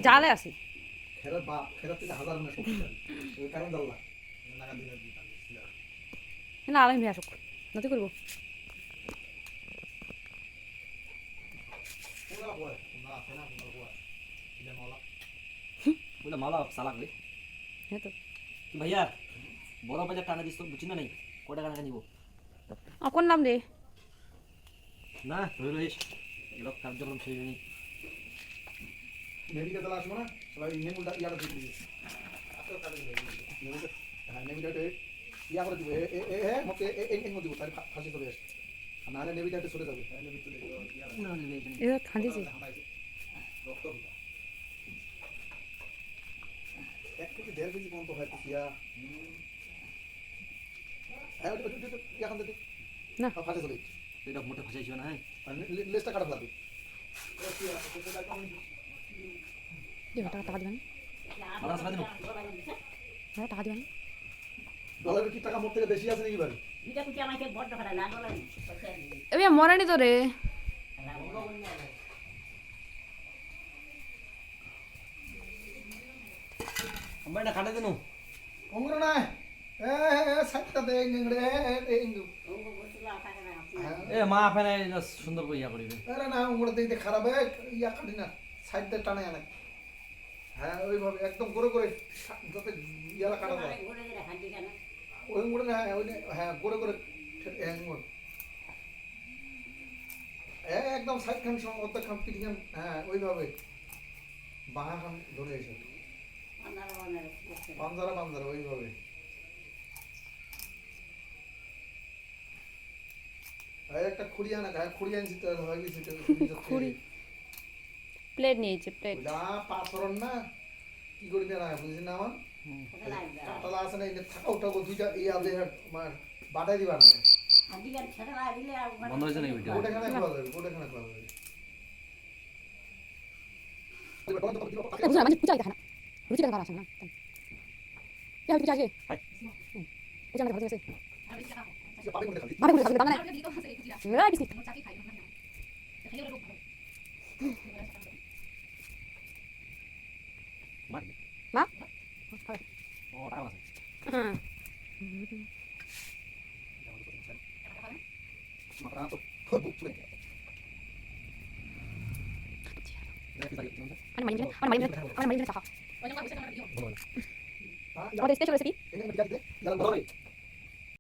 জালে আছে খেরার বাপ খেরার থেকে হাজার গুণে শক্তিশালী ওই কারণ জানলা না আলাইন ভাই আসুক নতি করবো বলে মালা সালাক রে হ্যাঁ তো কি ভাইয়া বড় বাজার টানা দিস তো বুঝি না নাই কটা টাকা নিব কোন নাম রে না ধরে রইস এগুলো কার্যক্রম সেই নেই নেভিটা তাহলে আসবো না সবাই নেমুলটা ইয়াটা দিয়ে দিবি নেমুলটা হ্যাঁ নেভিটা ইয়া করে দিব এ মতে এং দিব তার ফাঁসি চলে আসে আর নাহলে নেভিটা সরে যাবে এটা খান্দিছে এক কেজি 1.5 কেজি পর্যন্ত হয়তো ইয়া হ্যাঁ ইয়া খান দিতে না ফাঁসি চলে এটা মোটা ফাঁসাইছ না হ্যাঁ লেসটা কাটা লাগবে টাকা দিবেন মালা সারা দিন হ্যাঁ টাকা দিবেন ডলারের কি টাকা মোট থেকে বেশি আছে নাকি ভাই এবার মরানি তো রে আমরা এটা কাটে দিন অঙ্গুর না সাতটা দে ইংরে ইংু এ মা ফেনে সুন্দর করে ইয়া করিবে আরে না অঙ্গুর দেখতে খারাপ ইয়া কাটি না সাইডটা টানে আনে হ্যাঁ ওইভাবে একদম করে যাতে ইয়ালা কাটা যায় ওই অঙ্গুর না ওই হ্যাঁ করে অঙ্গুর একদম সাইড খান অর্ধেক খান পিটি খান হ্যাঁ ওইভাবে বাহা খান ধরে এসে বান্দারা ওইভাবে একটা খুঁড়ি আনা খুঁড়ি আনছি তো হয়ে গেছে খুঁড়ি প্লেট নিয়েছে প্লেট পাথর না কি করি না বুঝছি না আমার কাটালা আছে না এটা থাকা ওটা দুইটা এই আদে বাটাই দিবা না বন্ধ হয়েছে না ভিডিও ওটা খানা খোলা যাবে বুঝা মানে পূজা দেখা না রুচি দেখা আছে না কি হবে পূজা আগে পূজা না ভালো আছে বাড়ি করে খাবে দাম না এই বিস্কিট মা ও টাকা আছে হ্যাঁ মারা তো বুক চলে আমার স্পেশাল রেসিপি এখানে মিটা দিতে